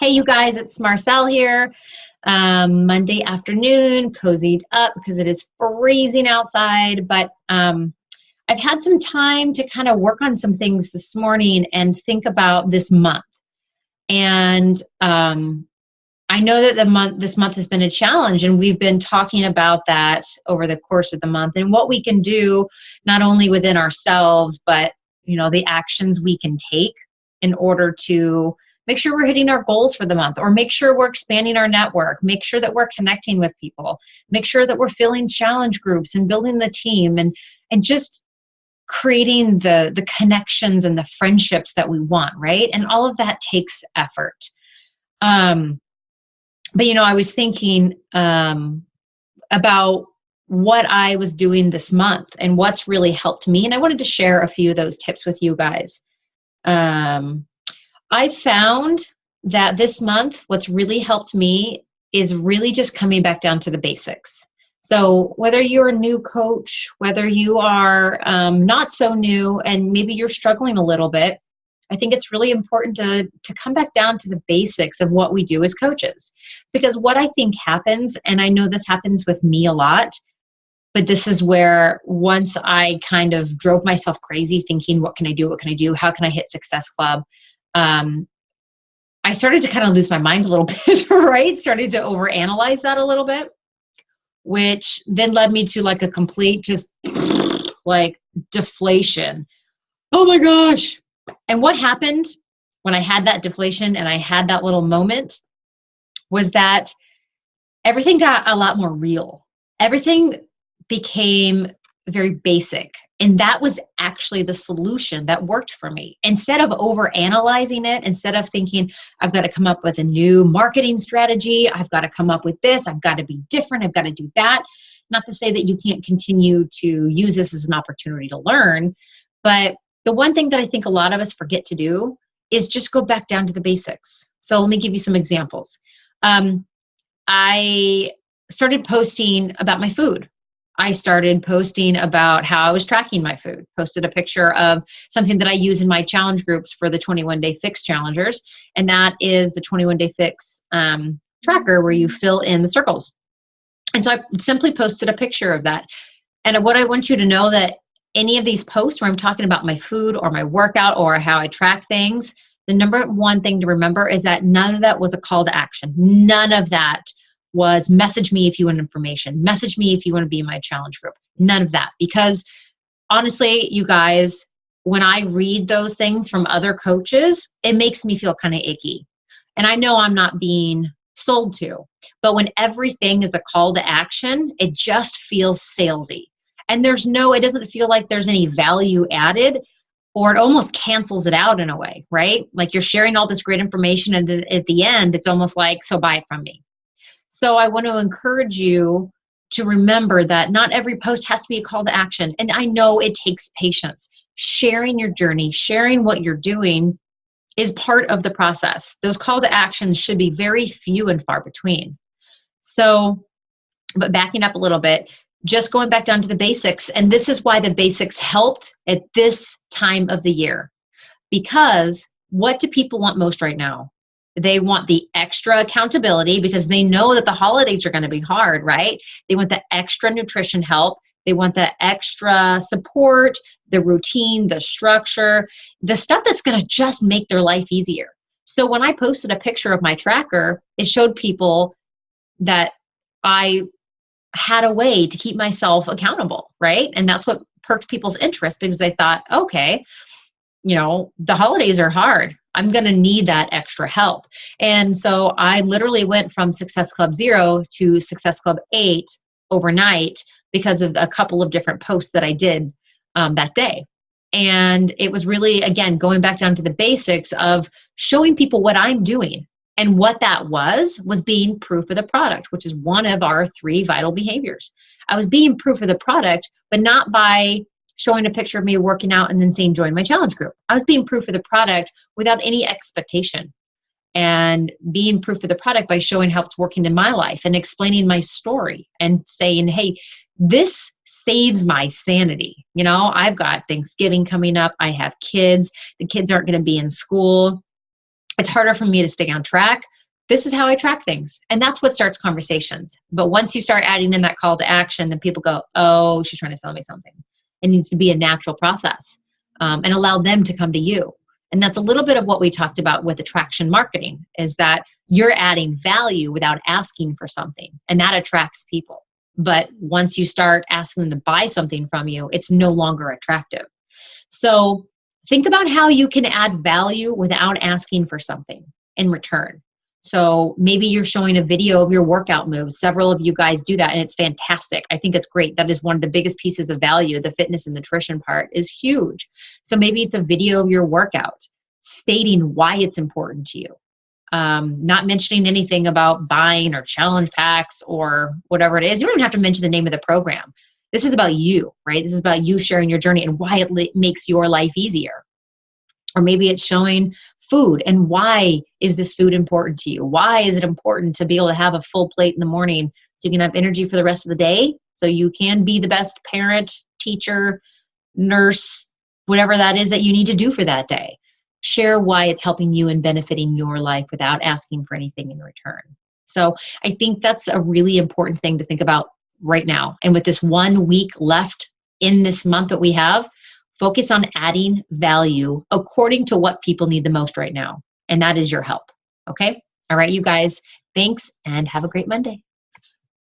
Hey, you guys, it's Marcelle here. Monday afternoon, cozied up because it is freezing outside, but I've had some time to kind of work on some things this morning and think about this month. And I know that this month has been a challenge, and we've been talking about that over the course of the month and what we can do, not only within ourselves, but the actions we can take in order to make sure we're hitting our goals for the month, or make sure we're expanding our network, make sure that we're connecting with people, make sure that we're filling challenge groups and building the team and just creating the connections and the friendships that we want, right? And all of that takes effort. But I was thinking about what I was doing this month and what's really helped me. And I wanted to share a few of those tips with you guys. I found that this month, what's really helped me is really just coming back down to the basics. So whether you're a new coach, whether you are not so new, and maybe you're struggling a little bit, I think it's really important to come back down to the basics of what we do as coaches. Because what I think happens, and I know this happens with me a lot, but this is where once I kind of drove myself crazy thinking, what can I do? What can I do? How can I hit Success Club? I started to kind of lose my mind a little bit, right? Started to overanalyze that a little bit, which then led me to like a complete just like deflation. Oh my gosh. And what happened when I had that deflation and I had that little moment was that everything got a lot more real. Everything became very basic. And that was actually the solution that worked for me. Instead of overanalyzing it, instead of thinking, I've got to come up with a new marketing strategy, I've got to come up with this, I've got to be different, I've got to do that. Not to say that you can't continue to use this as an opportunity to learn, but the one thing that I think a lot of us forget to do is just go back down to the basics. So let me give you some examples. I started posting about my food. I started posting about how I was tracking my food, posted a picture of something that I use in my challenge groups for the 21-day fix challengers. And that is the 21-day fix tracker where you fill in the circles. And so I simply posted a picture of that. And what I want you to know that any of these posts where I'm talking about my food or my workout or how I track things, the number one thing to remember is that none of that was a call to action. None of that was message me if you want information, message me if you want to be in my challenge group. None of that. Because honestly, you guys, when I read those things from other coaches, it makes me feel kind of icky. And I know I'm not being sold to, but when everything is a call to action, it just feels salesy. And it doesn't feel like there's any value added, or it almost cancels it out in a way, right? Like you're sharing all this great information and at the end, it's almost like, so buy it from me. So I want to encourage you to remember that not every post has to be a call to action. And I know it takes patience. Sharing your journey, sharing what you're doing is part of the process. Those call to actions should be very few and far between. So, but backing up a little bit, just going back down to the basics. And this is why the basics helped at this time of the year. Because what do people want most right now? They want the extra accountability because they know that the holidays are going to be hard, right? They want the extra nutrition help. They want the extra support, the routine, the structure, the stuff that's going to just make their life easier. So when I posted a picture of my tracker, it showed people that I had a way to keep myself accountable, right? And that's what perked people's interest because they thought, okay, the holidays are hard. I'm going to need that extra help. And so I literally went from Success Club 0 to Success Club 8 overnight because of a couple of different posts that I did that day. And it was really, again, going back down to the basics of showing people what I'm doing. And what that was being proof of the product, which is one of our 3 vital behaviors. I was being proof of the product, but not by showing a picture of me working out and then saying, join my challenge group. I was being proof of the product without any expectation, and being proof of the product by showing how it's working in my life and explaining my story and saying, hey, this saves my sanity. I've got Thanksgiving coming up. I have kids. The kids aren't going to be in school. It's harder for me to stay on track. This is how I track things. And that's what starts conversations. But once you start adding in that call to action, then people go, oh, she's trying to sell me something. It needs to be a natural process, and allow them to come to you. And that's a little bit of what we talked about with attraction marketing, is that you're adding value without asking for something, and that attracts people. But once you start asking them to buy something from you, it's no longer attractive. So think about how you can add value without asking for something in return. So maybe you're showing a video of your workout moves. Several of you guys do that, and it's fantastic. I think it's great. That is one of the biggest pieces of value. The fitness and nutrition part is huge. So maybe it's a video of your workout stating why it's important to you. Not mentioning anything about buying or challenge packs or whatever it is. You don't even have to mention the name of the program. This is about you, right? This is about you sharing your journey and why it makes your life easier. Or maybe it's showing food and why is this food important to you? Why is it important to be able to have a full plate in the morning so you can have energy for the rest of the day, so you can be the best parent, teacher, nurse, whatever that is that you need to do for that day. Share why it's helping you and benefiting your life without asking for anything in return. So I think that's a really important thing to think about right now. And with this 1 week left in this month that we have, focus on adding value according to what people need the most right now. And that is your help. Okay? All right, you guys, thanks and have a great Monday.